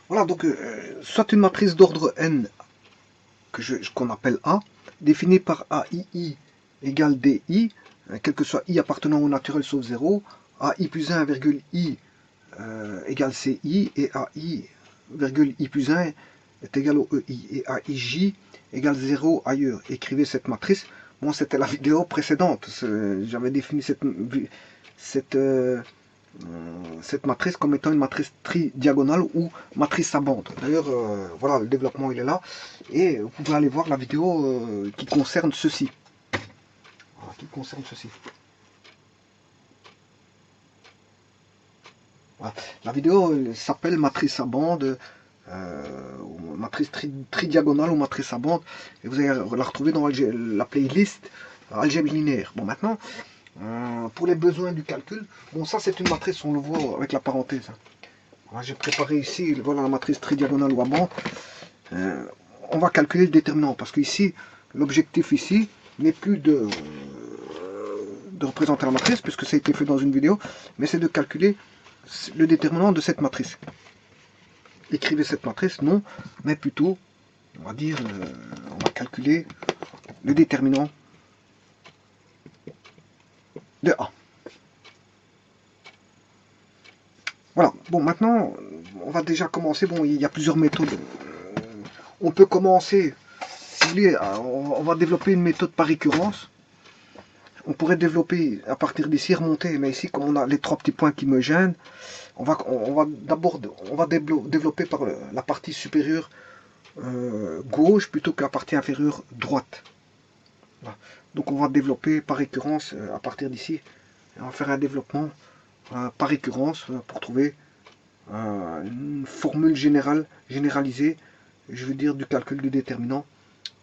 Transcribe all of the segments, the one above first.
Voilà, donc soit une matrice d'ordre n qu'on appelle A, définie par AII égale DI, quel que soit I appartenant au naturel sauf 0, AI plus 1, virgule I égale CI, et AI, virgule I plus 1 est égal au EI, et AIJ égale 0 ailleurs. Écrivez cette matrice. Bon, c'était la vidéo précédente. J'avais défini cette matrice comme étant une matrice tridiagonale ou matrice à bande. D'ailleurs, voilà, le développement il est là. Et vous pouvez aller voir la vidéo qui concerne ceci. Voilà, qui concerne ceci. Voilà. La vidéo s'appelle matrice à bande, matrice tridiagonale ou matrice à bande. Et vous allez la retrouver dans la playlist algèbre linéaire. Bon, maintenant, pour les besoins du calcul, bon, ça c'est une matrice, on le voit avec la parenthèse. Voilà, j'ai préparé ici, voilà la matrice tridiagonale ou à bande. On va calculer le déterminant, parce qu'ici, l'objectif ici n'est plus de représenter la matrice, puisque ça a été fait dans une vidéo, mais c'est de calculer le déterminant de cette matrice. Écrivez cette matrice, non, mais plutôt, on va dire, on va calculer le déterminant de A. Voilà, bon, maintenant, on va déjà commencer. Bon, il y a plusieurs méthodes. On peut commencer, si vous voulez, on va développer une méthode par récurrence. On pourrait développer à partir d'ici, remonter, mais ici, comme on a les trois petits points qui me gênent, on va d'abord développer par la partie supérieure gauche plutôt que la partie inférieure droite. Voilà. Donc on va développer par récurrence à partir d'ici. On va faire un développement par récurrence pour trouver une formule généralisée, je veux dire du calcul du déterminant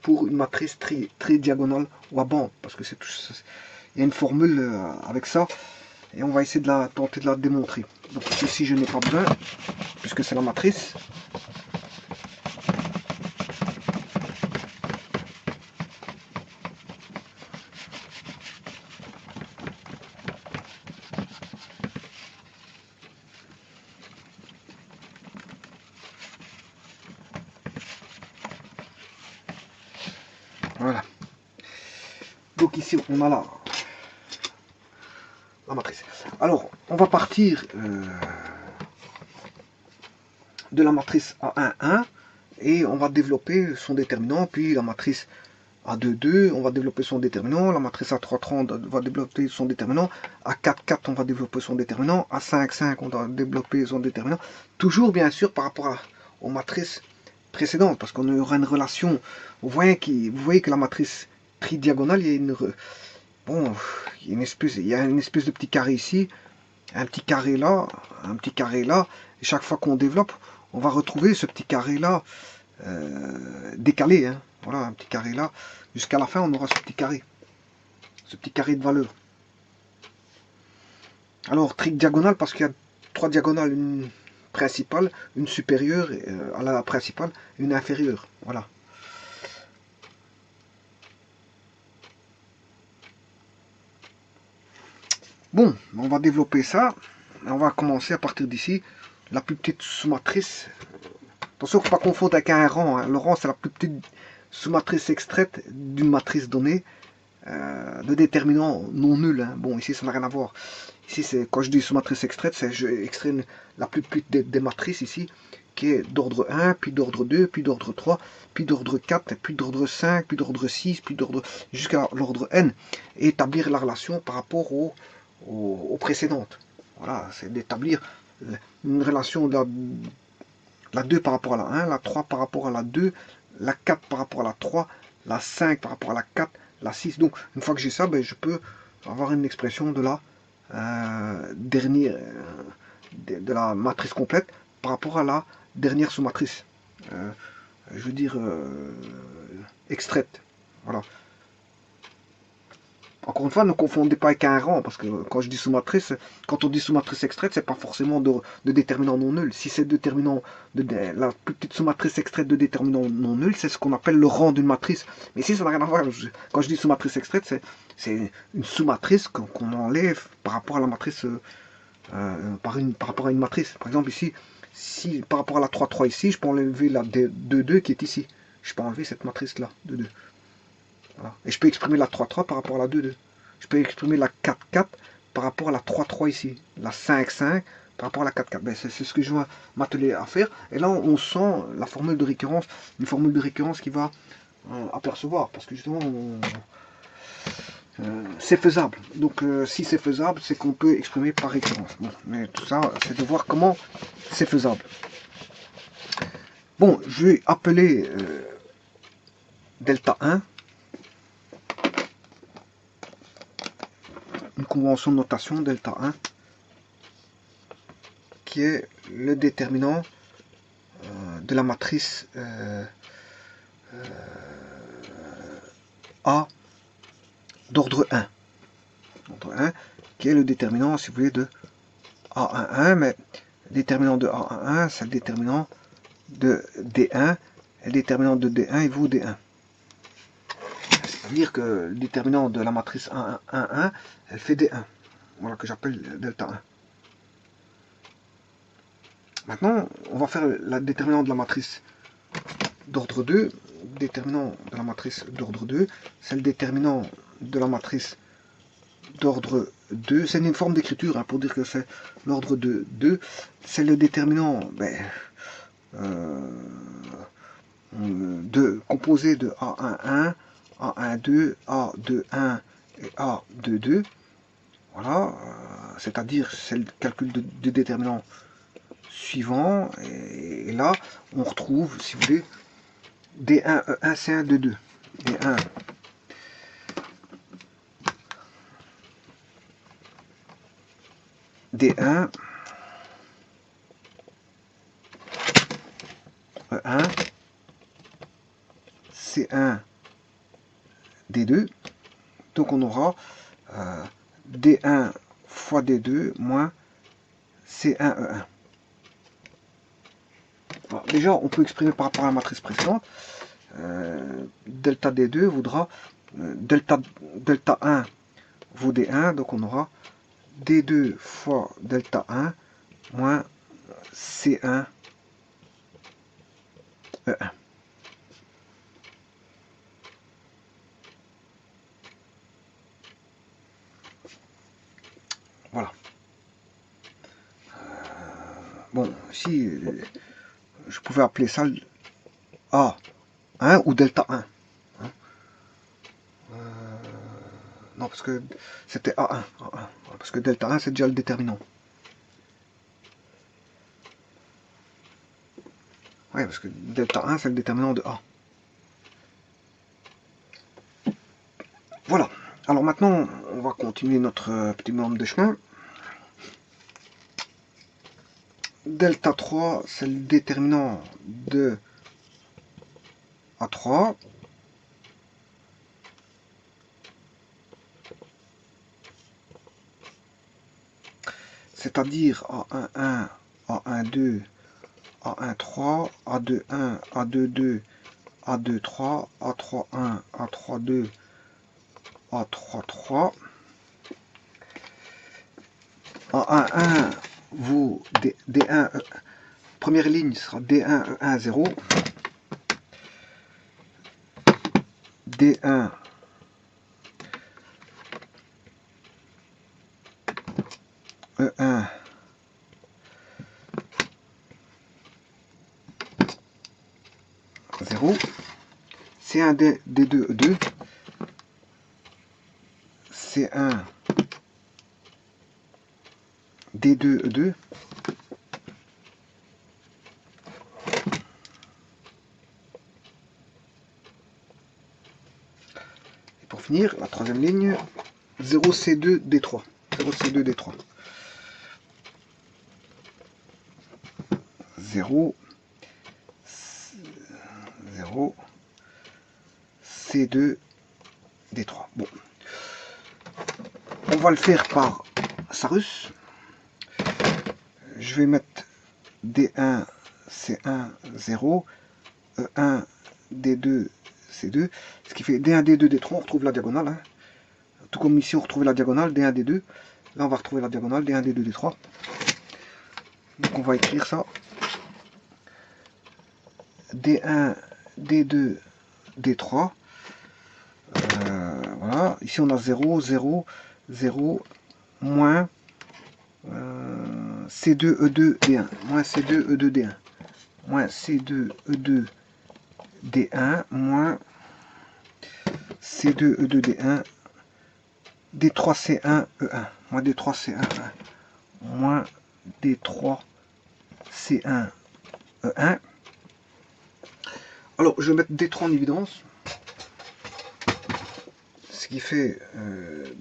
pour une matrice tridiagonale ou à bande, parce que c'est tout. Il y a une formule avec ça, et on va essayer de tenter de la démontrer. Donc ceci je n'ai pas besoin, puisque c'est la matrice. Voilà. Donc ici on a la matrice. Alors on va partir de la matrice A1,1 et on va développer son déterminant, puis la matrice A2,2, on va développer son déterminant, la matrice A3,30 va développer son déterminant, A4,4 on va développer son déterminant, A5,5 on va développer son déterminant, toujours bien sûr par rapport aux matrices précédentes, parce qu'on aura une relation, vous voyez que la matrice tridiagonale, il y a bon, il y a une espèce de petit carré ici, un petit carré là, et chaque fois qu'on développe, on va retrouver ce petit carré là décalé, hein. Voilà, un petit carré là, jusqu'à la fin on aura ce petit carré de valeur. Alors tridiagonale parce qu'il y a trois diagonales, une principale, une supérieure à la principale, une inférieure, voilà. Bon, on va développer ça, on va commencer à partir d'ici, la plus petite sous-matrice. Attention, il ne faut pas confondre avec un rang, hein. Le rang c'est la plus petite sous-matrice extraite d'une matrice donnée, de déterminant non nul, hein. Bon, ici ça n'a rien à voir. Ici, quand je dis sous-matrice extraite, c'est je extrais la plus petite des matrices ici, qui est d'ordre 1, puis d'ordre 2, puis d'ordre 3, puis d'ordre 4, puis d'ordre 5, puis d'ordre 6, puis d'ordre jusqu'à l'ordre n, et établir la relation par rapport aux précédentes. Voilà, c'est d'établir une relation de la 2 par rapport à la 1, la 3 par rapport à la 2, la 4 par rapport à la 3, la 5 par rapport à la 4, la 6. Donc, une fois que j'ai ça, ben, je peux avoir une expression de la dernière, de la matrice complète par rapport à la dernière sous-matrice. Je veux dire extraite. Voilà. Encore une fois, ne confondez pas avec un rang, parce que quand je dis sous-matrice, quand on dit sous-matrice extraite, c'est pas forcément de déterminant non nul. Si c'est déterminant la plus petite sous-matrice extraite de déterminant non nul, c'est ce qu'on appelle le rang d'une matrice. Mais ici, ça n'a rien à voir. Quand je dis sous-matrice extraite, c'est une sous-matrice qu'on enlève par rapport à la matrice par rapport à une matrice. Par exemple ici, si par rapport à la 3, 3 ici, je peux enlever la 2, 2 qui est ici. Je peux enlever cette matrice-là, 2, 2. Voilà. Et je peux exprimer la 3, 3 par rapport à la 2, 2. Je peux exprimer la 4, 4 par rapport à la 3, 3 ici. La 5, 5 par rapport à la 4, 4. Ben, c'est ce que je vais m'atteler à faire. Et là, on sent la formule de récurrence, une formule de récurrence qui va apercevoir. Parce que justement, c'est faisable. Donc si c'est faisable, c'est qu'on peut exprimer par récurrence. Bon, mais tout ça, c'est de voir comment c'est faisable. Bon, je vais appeler delta 1, une convention de notation delta 1, qui est le déterminant de la matrice A d'ordre 1. D'ordre 1, qui est le déterminant, si vous voulez, de A11, mais le déterminant de A11, c'est le déterminant de D1, et le déterminant de D1, il vaut D1. C'est-à-dire que le déterminant de la matrice 1, 1, 1, elle fait D1. Voilà que j'appelle delta 1. Maintenant, on va faire la déterminant de la matrice d'ordre 2. Déterminant de la matrice d'ordre 2, c'est le déterminant de la matrice d'ordre 2. C'est une forme d'écriture hein, pour dire que c'est l'ordre de 2. C'est le déterminant composé de A11, A12, A21 et A22. Voilà, c'est-à-dire c'est le calcul de déterminant suivant. Et là, on retrouve, si vous voulez, D1, E1, C1, D2. D1, D1, E1, C1, D2. Donc on aura D1 fois D2 moins C1E1. Alors, déjà, on peut exprimer par rapport à la matrice précédente. Delta D2 voudra delta 1 vaut D1, donc on aura D2 fois delta 1 moins C1 E1. Voilà. Bon, si je pouvais appeler ça A1 ou delta 1. Hein. Non, parce que c'était A1. Parce que delta 1, c'est déjà le déterminant. Oui, parce que delta 1, c'est le déterminant de A. Voilà. Alors maintenant, on va continuer notre petit bonhomme de chemin. Delta 3, c'est le déterminant de A3. C'est-à-dire A11, A12, A13, A21, A22, A23, A31, A32, A33. A11 vaut D1, première ligne sera D1, E1, 0. D1, E1, 0. C1, D2, E2. C1, D2, E2. Et pour finir, la troisième ligne, 0C2, D3. 0C2, D3. 0, 0, C2, D3. Bon. On va le faire par Sarus. Je vais mettre D1, C1, 0, E1, D2, C2. Ce qui fait D1, D2, D3, on retrouve la diagonale. Hein. Tout comme ici, on retrouve la diagonale, D1, D2. Là, on va retrouver la diagonale, D1, D2, D3. Donc, on va écrire ça. D1, D2, D3. Voilà. Ici, on a 0, 0, 0, moins C2, E2, D1. Moins C2, E2, D1. Moins C2, E2, D1. Moins C2, E2, D1. D3, C1, E1. Moins D3, C1, E1. Moins D3, C1, E1. Alors, je vais mettre D3 en évidence. Ce qui fait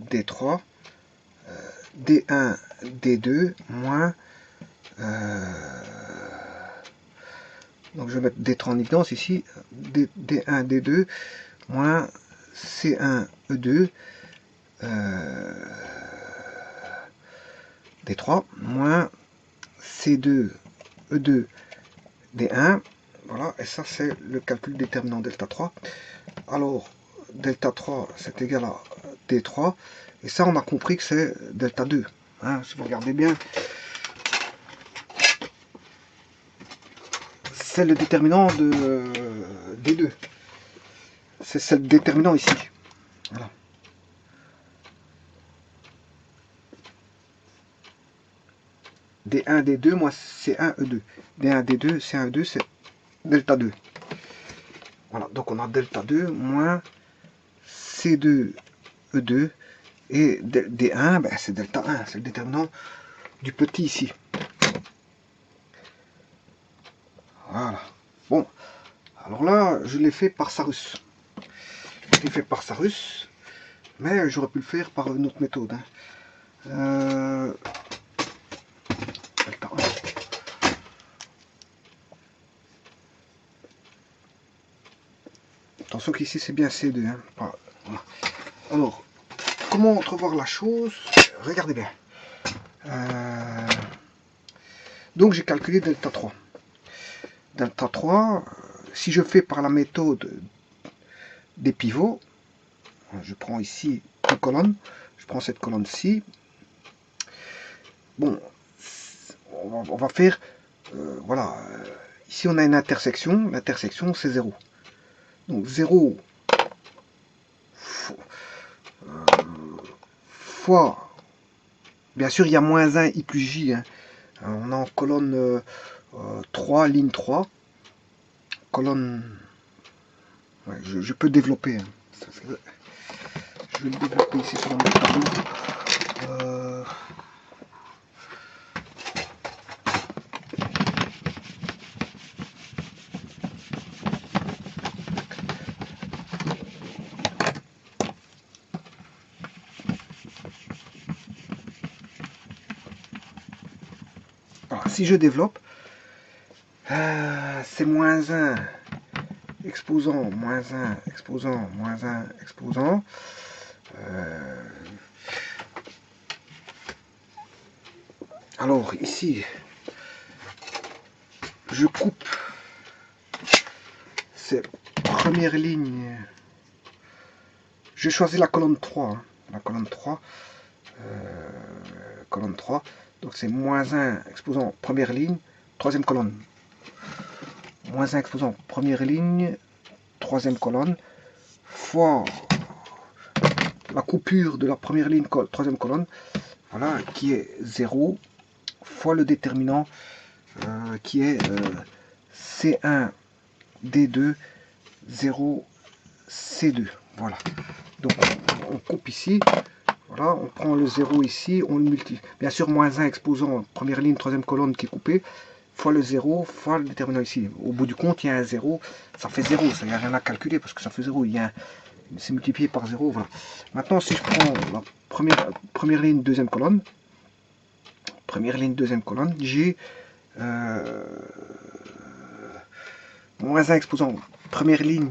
D3, D1, D2, moins... donc, je vais mettre D3 en évidence ici. D1, D2, moins C1, E2, D3, moins C2, E2, D1. Voilà, et ça c'est le calcul déterminant delta 3. Alors, delta 3 c'est égal à D3. Et ça, on a compris que c'est delta 2. Hein, si vous regardez bien, c'est le déterminant de D2. C'est le déterminant ici. Voilà. D1, D2, moins C1, E2. D1, D2, C1, E2, c'est delta 2. Voilà, donc on a delta 2 moins C2, E2. Et D1, ben, c'est delta 1, c'est le déterminant du petit ici. Voilà. Bon, alors là, je l'ai fait par Sarus. Je l'ai fait par Sarus, mais j'aurais pu le faire par une autre méthode. Hein. Delta 1. Attention qu'ici c'est bien C2. Hein. Voilà. Alors, comment entrevoir la chose? Regardez bien. Donc j'ai calculé delta 3. Delta 3, si je fais par la méthode des pivots, je prends ici une colonne, je prends cette colonne-ci. Bon, on va faire, voilà, ici on a une intersection, l'intersection c'est 0. Donc 0 fois, bien sûr il y a moins 1 i plus j, hein. On est en colonne 3, ligne 3, colonne, ouais, je peux développer, hein. Je vais le développer ici sur mon tableau. Alors, si je développe, c'est moins 1 exposant, moins 1 exposant, moins 1 exposant. Alors ici, je coupe ces premières lignes. Je choisis la colonne 3. Hein, la colonne 3. Colonne 3. Donc c'est moins 1 exposant première ligne, troisième colonne. Moins 1 exposant première ligne, troisième colonne, fois la coupure de la première ligne, troisième colonne, voilà, qui est 0, fois le déterminant qui est C1, D2, 0, C2. Voilà. Donc on coupe ici. Voilà, on prend le 0 ici, on le multiplie. Bien sûr, moins 1 exposant première ligne, troisième colonne qui est coupée, fois le 0, fois le déterminant ici. Au bout du compte, il y a un 0, ça fait 0, ça n'y a rien à calculer parce que ça fait 0, c'est multiplié par 0. Voilà. Maintenant, si je prends la première ligne, deuxième colonne, j'ai moins 1 exposant première ligne,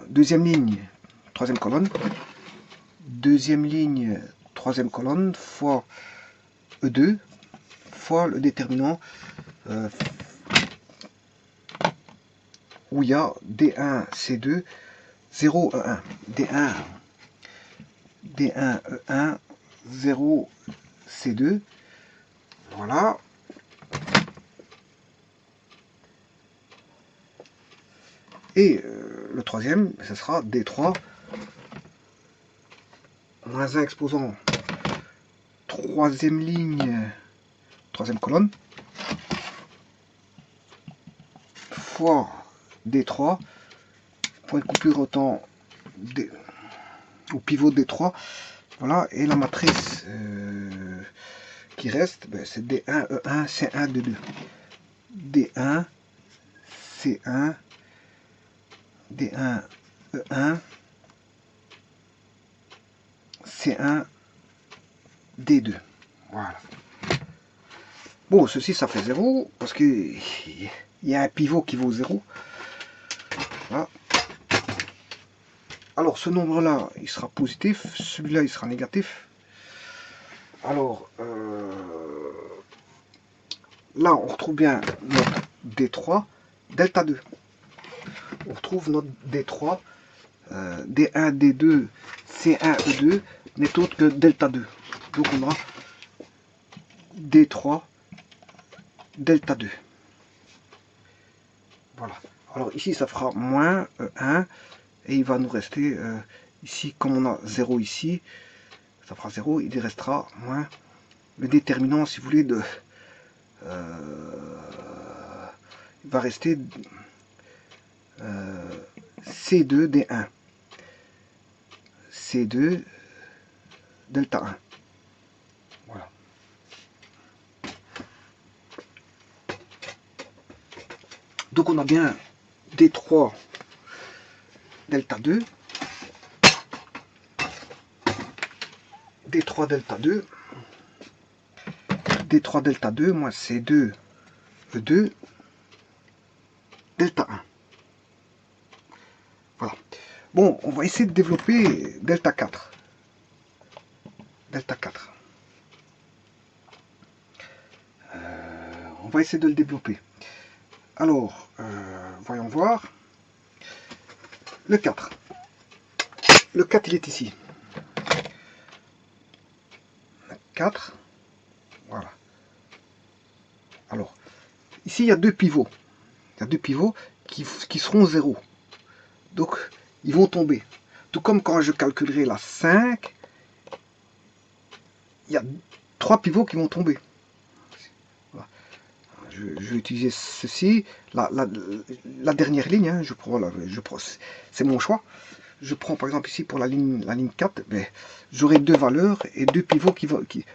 deuxième ligne, troisième colonne, deuxième ligne, troisième colonne, fois E2, fois le déterminant où il y a D1, C2, 0, E1. D1, E1, 0, C2. Voilà. Et le troisième, ce sera D3, moins 1 exposant troisième ligne, troisième colonne, fois D3, point de coupure autant au pivot D3. Voilà, et la matrice qui reste, ben, c'est D1, E1, C1, D2. D1, C1, D1, E1, C1, D2. Voilà. Bon, ceci, ça fait 0, parce qu'il y a un pivot qui vaut 0. Voilà. Alors, ce nombre-là, il sera positif. Celui-là, il sera négatif. Alors, là, on retrouve bien notre D3, delta 2. On retrouve notre D3, D1, D2, C1, E2, n'est autre que delta 2. Donc, on aura D3, delta 2. Voilà. Alors, ici, ça fera moins E1. Et il va nous rester ici, comme on a 0 ici, ça fera 0, il restera moins le déterminant, si vous voulez, de il va rester C2 D1, C2 delta 1. Voilà. Donc on a bien D3 delta 2, D3 delta 2, D3 delta 2 moins C2 E2 delta 1. Voilà. Bon, on va essayer de développer delta 4. Delta 4. On va essayer de le développer. Alors, voyons voir. Le 4. Le 4, il est ici. 4. Voilà. Alors, ici, il y a deux pivots. Il y a deux pivots qui seront 0. Donc, ils vont tomber. Tout comme quand je calculerai la 5, il y a 3 pivots qui vont tomber. Voilà. Je vais utiliser ceci. La dernière ligne, hein, c'est mon choix. Je prends par exemple ici pour la ligne 4, ben, j'aurai deux valeurs et deux pivots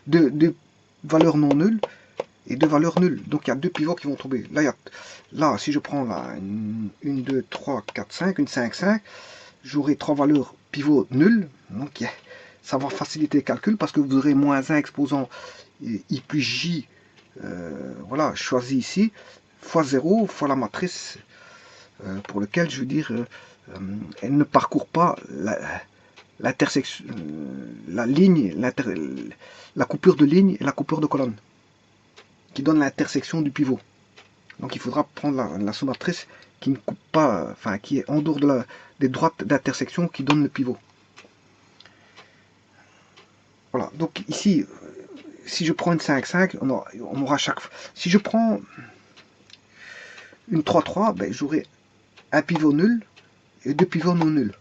deux valeurs non nulles et deux valeurs nulles. Donc il y a deux pivots qui vont tomber. Là, si je prends la 1, 2, 3, 4, 5, une 5, 5, j'aurai trois valeurs pivots nulles. Donc ça va faciliter le calcul parce que vous aurez moins 1 exposant I plus J, voilà, choisi ici, fois 0, fois la matrice pour lequel je veux dire elle ne parcourt pas l'intersection, la ligne, la coupure de ligne et la coupure de colonne, qui donne l'intersection du pivot. Donc il faudra prendre la sous-matrice qui ne coupe pas, enfin qui est en dehors des droites d'intersection qui donnent le pivot. Voilà, donc ici, si je prends une 5-5, on aura chaque fois. Si je prends une 3-3, ben, j'aurai un pivot nul et deux pivots non nuls.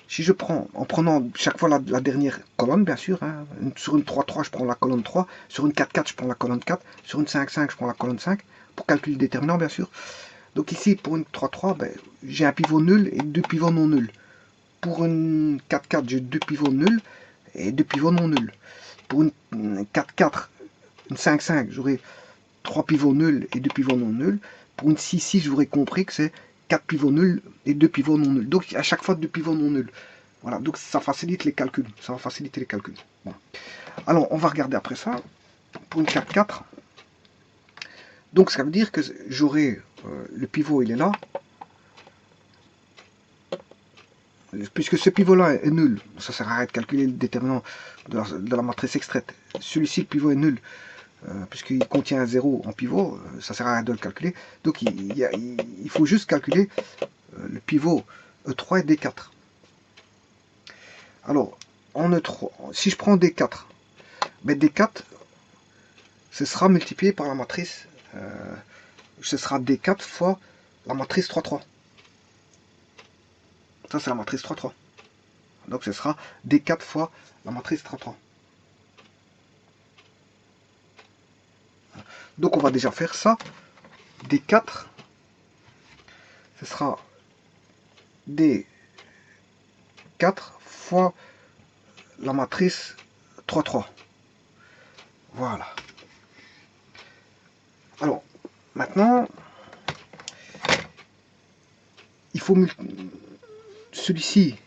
Si je prends, en prenant chaque fois la dernière colonne, bien sûr, hein, sur une 3-3, je prends la colonne 3, sur une 4-4, je prends la colonne 4, sur une 5-5, je prends la colonne 5, pour calculer le déterminant, bien sûr. Donc ici, pour une 3-3, ben, j'ai un pivot nul et deux pivots non nuls. Pour une 4-4, j'ai deux pivots nuls et deux pivots non nuls. Pour une 4-4, une 5-5, j'aurai trois pivots nuls et deux pivots non nuls. Pour une 6-6, j'aurais compris que c'est 4 pivots nuls et 2 pivots non nuls. Donc à chaque fois 2 pivots non nuls. Voilà, donc ça facilite les calculs. Ça va faciliter les calculs. Bon. Alors on va regarder après ça. Pour une 4-4. Donc ça veut dire que j'aurai le pivot, il est là. Puisque ce pivot-là est nul, ça sert à rien de calculer le déterminant de la matrice extraite. Celui-ci, le pivot est nul. Puisqu'il contient un 0 en pivot, ça ne sert à rien de le calculer. Donc il faut juste calculer le pivot E3 et D4. Alors, en E3, si je prends D4, mais D4, ce sera multiplié par la matrice, ce sera D4 fois la matrice 3,3. Ça, c'est la matrice 3,3. Donc, ce sera D4 fois la matrice 3,3. Donc, on va déjà faire ça. D4, ce sera D4 fois la matrice 3,3. Voilà. Alors, maintenant, il faut celui-ci,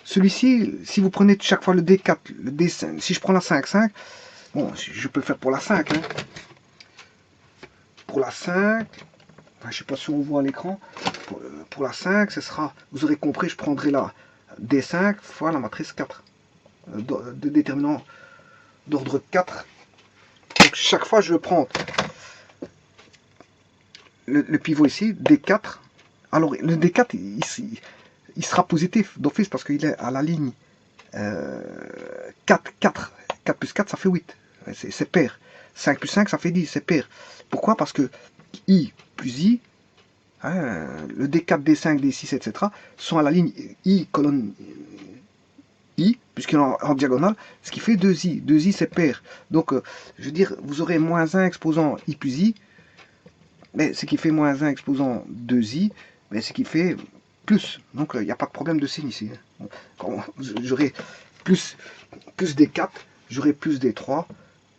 si vous prenez chaque fois le D4, le D5, si je prends la 5, 5, bon, je peux le faire pour la 5, hein. Pour la 5, enfin, je sais pas si on voit à l'écran, pour la 5, ce sera, vous aurez compris, je prendrai la D5 fois la matrice 4, de déterminant d'ordre 4. Donc chaque fois, je vais prendre le pivot ici, D4. Alors, le D4, il sera positif d'office parce qu'il est à la ligne 4, 4. 4 plus 4, ça fait 8. C'est pair. 5 plus 5, ça fait 10. C'est pair. Pourquoi? Parce que I plus I, hein, le D4, D5, D6, etc. sont à la ligne I, colonne I, puisqu'il est en diagonale, ce qui fait 2I. 2I, c'est pair. Donc, je veux dire, vous aurez moins 1 exposant I plus I, mais ce qui fait moins 1 exposant 2I, mais ce qui fait plus. Donc, il n'y a pas de problème de signe ici. J'aurai plus des 4, j'aurai plus des 3,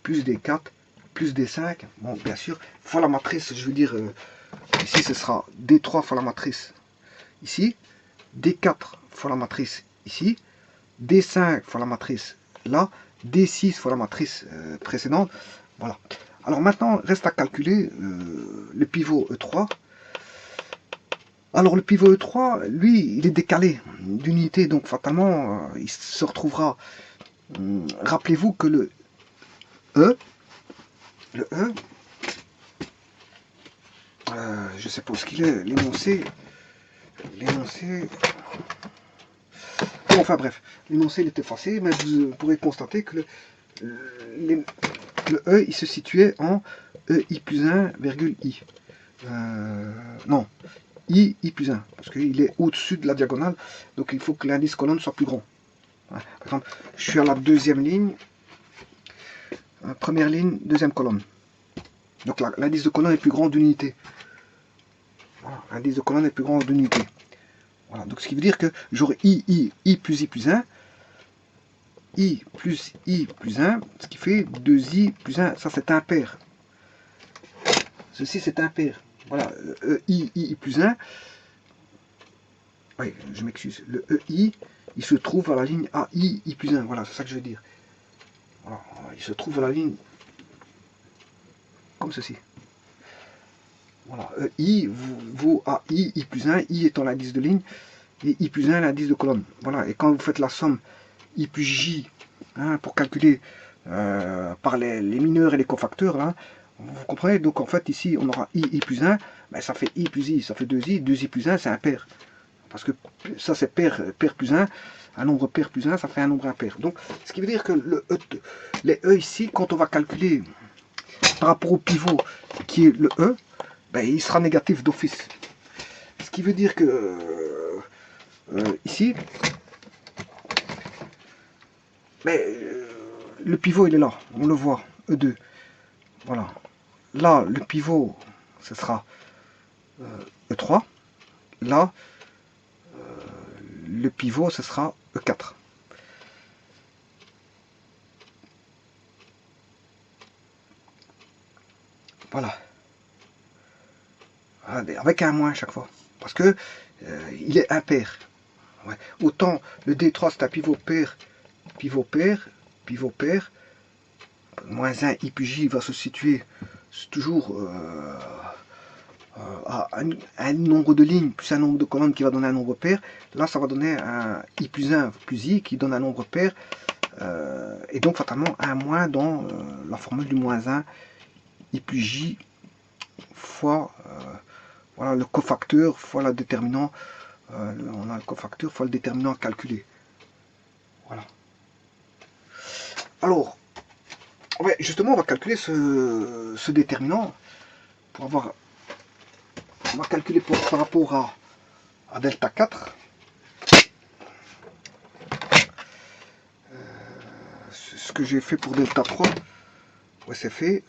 plus des 4, plus des 5. Bon, bien sûr, fois la matrice, je veux dire, ici, ce sera D3 fois la matrice ici, D4 fois la matrice ici, D5 fois la matrice là, D6 fois la matrice précédente. Voilà. Alors maintenant, reste à calculer le pivot E3. Alors le pivot E3, lui, il est décalé d'unité, donc fatalement, il se retrouvera. Rappelez-vous que le E, je sais pas où qu'il est, l'énoncé, bon, enfin bref, l'énoncé il est effacé, mais vous pourrez constater que le E, il se situait en EI plus 1, virgule I. Non, I plus 1, parce qu'il est au-dessus de la diagonale, donc il faut que l'indice colonne soit plus grand. Par exemple, je suis à la deuxième ligne, première ligne, deuxième colonne. Donc l'indice de colonne est plus grand d'unité. Voilà, l'indice de colonne est plus grand d'unité. Voilà, donc ce qui veut dire que j'aurai I plus I plus 1, I plus I plus 1, ce qui fait 2I plus 1, ça c'est impair. Ceci c'est impair. Voilà, I plus 1, oui, je m'excuse, le EI, il se trouve à la ligne AI, I plus 1, voilà, c'est ça que je veux dire. Voilà, il se trouve à la ligne comme ceci. Voilà, I vaut AI, I plus 1, I étant l'indice de ligne, et I plus 1 l'indice de colonne. Voilà, et quand vous faites la somme I plus J, hein, pour calculer par les mineurs et les cofacteurs, hein, vous comprenez, donc en fait ici on aura I plus 1, ben, ça fait I plus I, ça fait 2I, 2I plus 1 c'est impair. Parce que ça c'est pair plus 1, un nombre pair plus 1, ça fait un nombre impair. Donc ce qui veut dire que les E ici, quand on va calculer par rapport au pivot qui est le E, ben, il sera négatif d'office. Ce qui veut dire que ici, ben, le pivot il est là, on le voit, E2. Voilà. Là, le pivot, ce sera E3. Là, le pivot, ce sera E4. Voilà. Avec un moins à chaque fois. Parce que il est impair. Ouais. Autant le D3 c'est un pivot pair, pivot pair, pivot pair. Moins 1 I plus J va se situer toujours à un nombre de lignes plus un nombre de colonnes qui va donner un nombre pair. Là, ça va donner un I plus 1 plus I qui donne un nombre pair. Et donc, fatalement, un moins dans la formule du moins 1 I plus J fois voilà, le cofacteur fois le déterminant. On a le cofacteur fois le déterminant à calculer. Voilà. Alors, ouais, justement, on va calculer ce déterminant pour avoir. On va calculer par rapport à delta 4. Ce que j'ai fait pour delta 3. Ouais, c'est fait.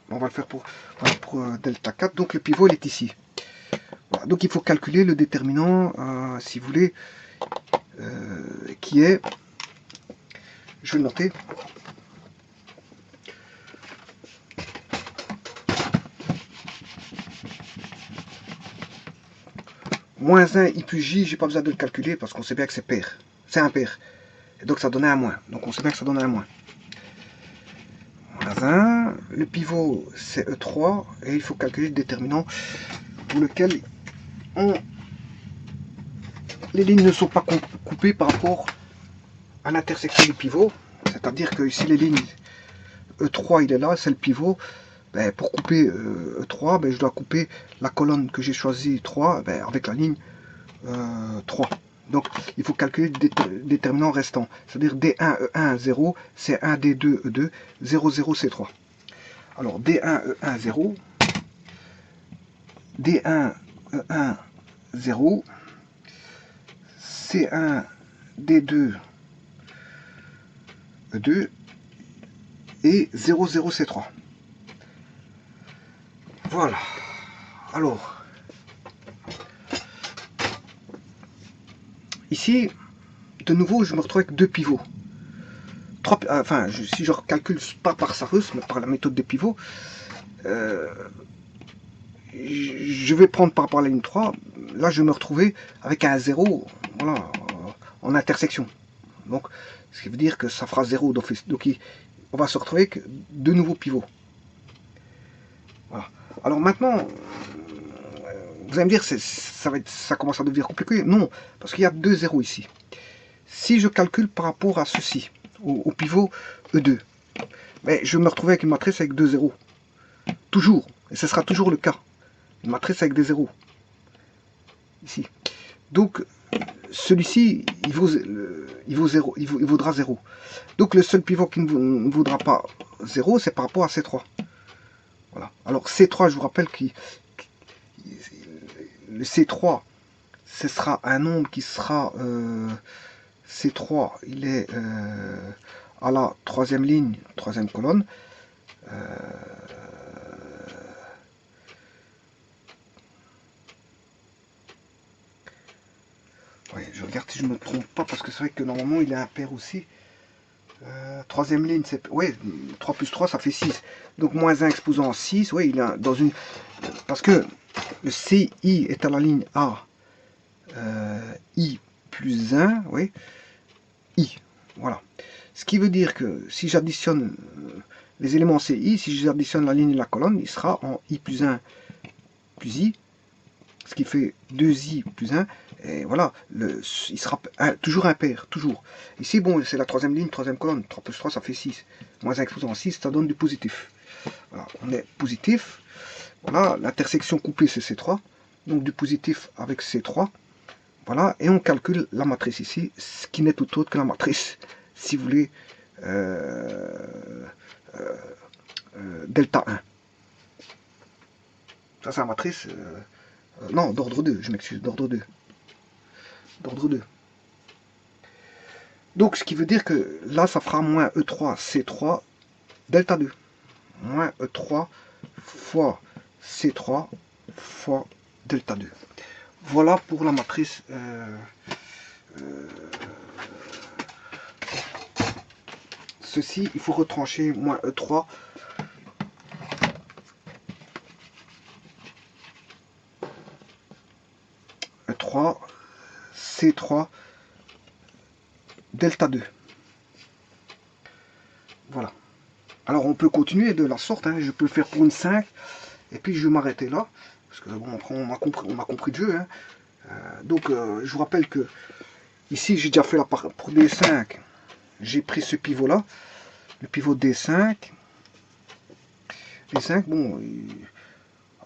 On va le faire pour delta 4. Donc le pivot il est ici. Voilà, donc il faut calculer le déterminant, si vous voulez, qui est, je vais le noter, moins 1 i plus j, j'ai pas besoin de le calculer parce qu'on sait bien que c'est pair. C'est impair. Et donc ça donnait un moins. Donc on sait bien que ça donne un moins. Moins 1, le pivot c'est E3, et il faut calculer le déterminant pour lequel les lignes ne sont pas coupées par rapport à l'intersection du pivot. C'est-à-dire que ici les lignes E3 il est là, c'est le pivot. Ben, pour couper E3, ben, je dois couper la colonne que j'ai choisie 3 ben, avec la ligne 3. Donc il faut calculer le déterminant restant. C'est-à-dire D1, E1, 0, C1, D2, E2, 0, 0, C3. Alors D1, E1, 0, D1, E1, 0, C1, D2, E2 et 0, 0, C3. Voilà. Alors, ici, de nouveau, je me retrouve avec deux pivots. Enfin, si je calcule pas par Sarus, mais par la méthode des pivots, je vais prendre par rapport à la ligne 3. Là, je vais me retrouver avec un 0 voilà, en intersection. Donc, ce qui veut dire que ça fera 0 d'office. Donc, on va se retrouver avec deux nouveaux pivots. Voilà. Alors maintenant, vous allez me dire, ça commence à devenir compliqué. Non, parce qu'il y a deux zéros ici. Si je calcule par rapport à ceci, au pivot E2, mais je vais me retrouver avec une matrice avec deux zéros. Toujours. Et ce sera toujours le cas. Une matrice avec des zéros. Ici. Donc, celui-ci, il vaudra 0. Donc, le seul pivot qui ne vaudra pas 0, c'est par rapport à C3. Voilà. Alors, C3, je vous rappelle que le C3, ce sera un nombre qui sera... C3, il est à la troisième ligne, troisième colonne. Ouais, je regarde si je ne me trompe pas, parce que c'est vrai que normalement il est impair aussi. Troisième ligne, c'est... Oui, 3 plus 3, ça fait 6. Donc moins 1 exposant 6, oui, il est dans une... Parce que le CI est à la ligne A, I plus 1, oui, I, voilà. Ce qui veut dire que si j'additionne les éléments CI, si j'additionne la ligne et la colonne, il sera en I plus 1 plus I, ce qui fait 2i plus 1, et voilà, il sera toujours impair, toujours. Ici, bon, c'est la troisième ligne, troisième colonne, 3 plus 3, ça fait 6. Moins 1 exposant 6, ça donne du positif. Voilà, on est positif. Voilà, l'intersection coupée, c'est C3. Donc du positif avec C3. Voilà, et on calcule la matrice ici, ce qui n'est tout autre que la matrice, si vous voulez, delta 1. Ça, c'est la matrice... non, d'ordre 2, je m'excuse, d'ordre 2. D'ordre 2. Donc, ce qui veut dire que là, ça fera moins E3, C3, delta 2. Moins E3 fois C3 fois delta 2. Voilà pour la matrice. Ceci, il faut retrancher moins E3. E3, C3, delta 2. Voilà. Alors on peut continuer de la sorte, hein. Je peux le faire pour une 5, et puis je vais m'arrêter là, parce que bon, on m'a compris le jeu. Hein. Donc je vous rappelle que ici j'ai déjà fait la part pour D5, j'ai pris ce pivot là, le pivot D5. D5, bon,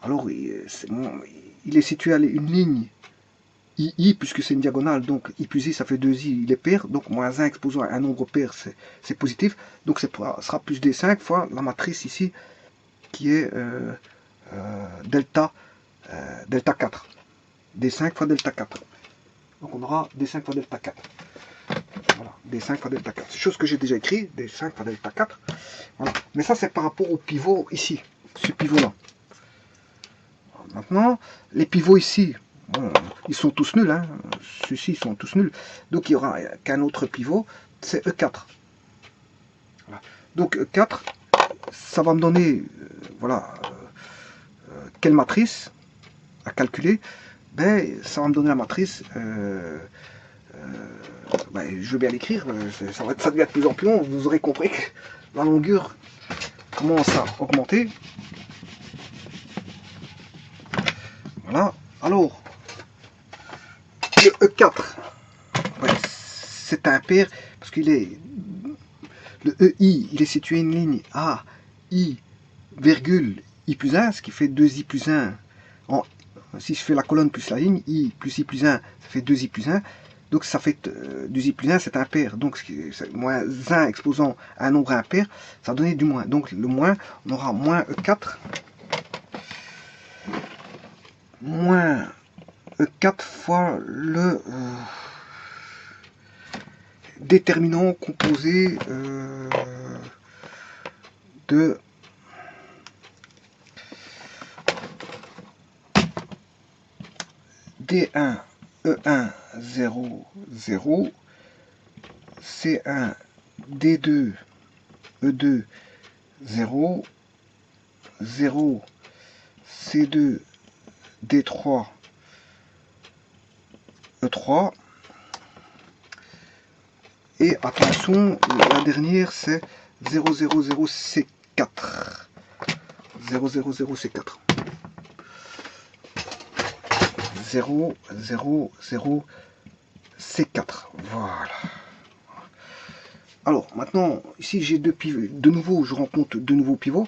alors il est situé à une ligne I, puisque c'est une diagonale, donc I plus I, ça fait 2I, il est pair, donc moins 1 exposant à un nombre pair, c'est positif, donc ça sera plus D5 fois la matrice ici, qui est delta 4. D5 fois delta 4. Donc on aura D5 fois delta 4. Voilà, D5 fois delta 4. C'est chose que j'ai déjà écrit, D5 fois delta 4. Voilà. Mais ça, c'est par rapport au pivot ici, ce pivot-là. Maintenant, les pivots ici, bon, ils sont tous nuls. Hein. Ceux-ci, ils sont tous nuls. Donc, il n'y aura qu'un autre pivot, c'est E4. Voilà. Donc, E4, ça va me donner, voilà, quelle matrice à calculer. Ben, ça va me donner la matrice. Ben, je vais bien l'écrire. Ça devient de plus en plus long. Vous aurez compris que la longueur commence à augmenter. Voilà. Alors, le E4, ouais, c'est un pair parce qu'il est le EI, il est situé une ligne à I, virgule I plus 1, ce qui fait 2I plus 1. Si je fais la colonne plus la ligne, I plus I plus 1, ça fait 2I plus 1. Donc ça fait 2I plus 1, c'est un pair. Donc moins 1 exposant à un nombre impair, ça va donner du moins. Donc le moins, on aura moins E4. Moins E4 fois le déterminant composé de D1, E1, 0, 0, C1, D2, E2, 0, 0, C2, D3, E3. Et attention, la dernière c'est 000C4. 000C4. 000C4. Voilà. Alors maintenant, ici j'ai deux pivots. De nouveau, je rencontre deux nouveaux pivots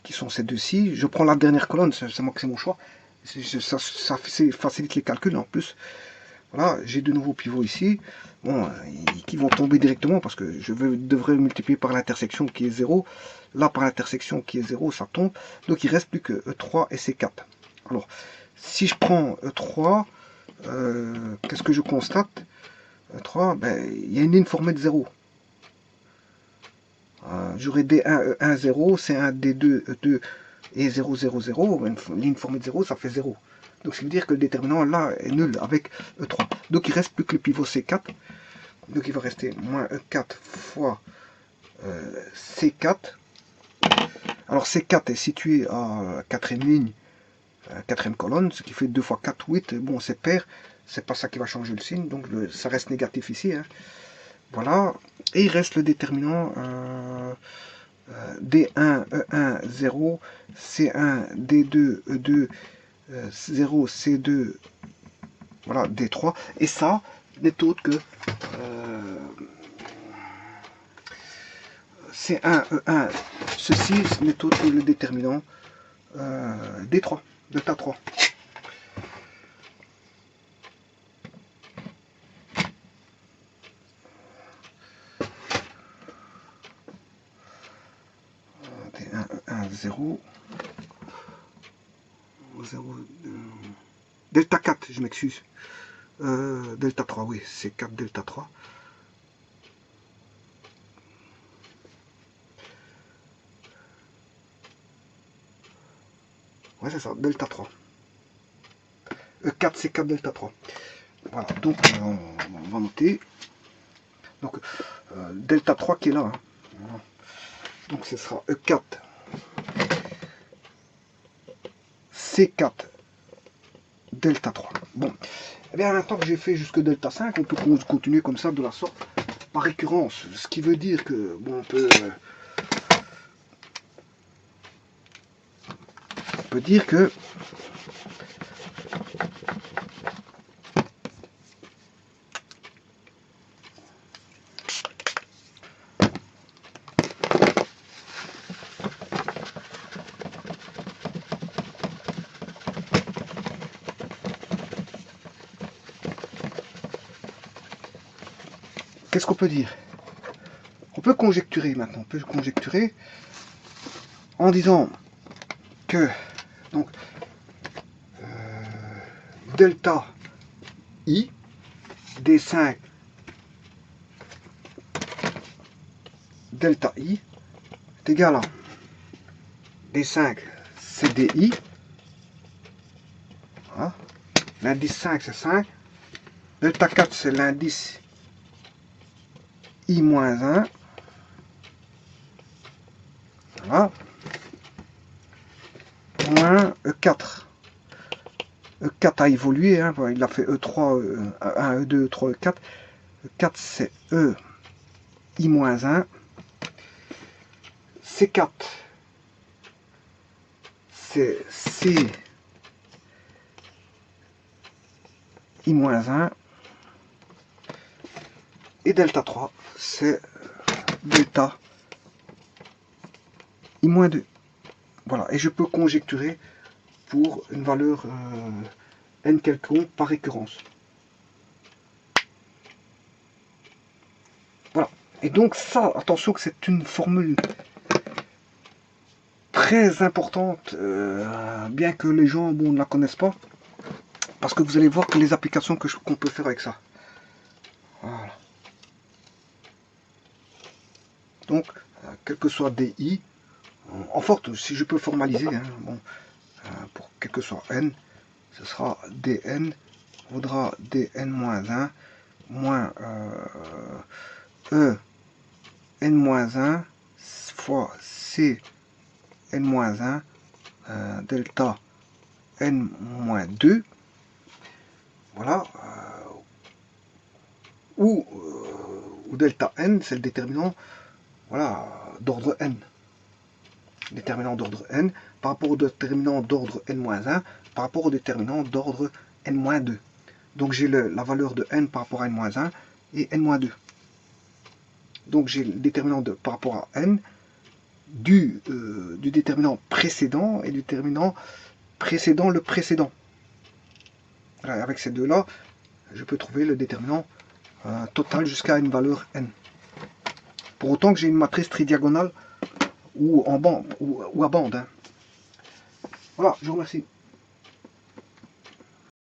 qui sont ces deux-ci. Je prends la dernière colonne, c'est moi que c'est mon choix. Ça facilite les calculs en plus. Voilà, j'ai de nouveaux pivots ici, bon, qui vont tomber directement parce que je devrais multiplier par l'intersection qui est 0. Là, par l'intersection qui est 0, ça tombe. Donc, il reste plus que E3 et C4. Alors, si je prends E3, qu'est-ce que je constate? E3, ben, il y a une ligne formée de 0. J'aurai D1, E1, 0, C1, D2, E2 et 0, 0, 0. Une ligne formée de 0, ça fait 0. Donc, ça veut dire que le déterminant là est nul avec E3. Donc, il reste plus que le pivot C4. Donc, il va rester moins E4 fois C4. Alors, C4 est situé à quatrième ligne, quatrième colonne, ce qui fait 2 fois 4, 8. Bon, c'est pair. C'est pas ça qui va changer le signe. Donc, ça reste négatif ici. Hein. Voilà. Et il reste le déterminant D1, E1, 0, C1, D2, E2, 0, C2, voilà, D3. Et ça n'est autre que C1, E1. Ceci n'est autre que le déterminant D3, delta 3. D1, E1, 0. 0 delta 4, je m'excuse. Delta 3, oui, c'est 4 delta 3. Ouais, c'est ça, delta 3. E4, c'est 4 delta 3. Voilà, donc on va noter. Donc, delta 3 qui est là. Hein. Voilà. Donc, ce sera E4, C4, delta 3. Bon, eh bien, maintenant que j'ai fait jusque delta 5, on peut continuer comme ça de la sorte par récurrence. Ce qui veut dire que, bon, on peut dire que qu'est-ce qu'on peut dire? On peut conjecturer maintenant. On peut conjecturer en disant que donc delta I D5 delta I est égal à D5 c'est DI. Voilà. L'indice 5 c'est 5. Delta 4 c'est l'indice I moins 1. Voilà. Moins E4. E4 a évolué, hein. Il a fait E3, E1, E2, E3, E4. E4 c'est E I moins 1. C4 c'est C I moins 1. Et delta 3 c'est delta I moins 2. Voilà, et je peux conjecturer pour une valeur n quelconque par récurrence. Voilà. Et donc ça, attention que c'est une formule très importante, bien que les gens ne la connaissent pas, parce que vous allez voir que les applications qu'on peut faire avec ça. Voilà. Donc, quel que soit DI, en forte, si je peux formaliser, hein, bon, pour quel que soit n, ce sera dn vaudra dn-1 moins e n-1 fois c n-1 delta n-2, voilà, ou delta n c'est le déterminant, voilà, d'ordre n. Déterminant d'ordre n par rapport au déterminant d'ordre n-1 par rapport au déterminant d'ordre n-2. Donc j'ai la valeur de n par rapport à n-1 et n-2. Donc j'ai le déterminant par rapport à n du déterminant précédent et du déterminant précédent le précédent. Voilà, avec ces deux-là, je peux trouver le déterminant total jusqu'à une valeur n. Pour autant que j'ai une matrice tridiagonale ou en bande ou à bande. Hein. Voilà, je vous remercie.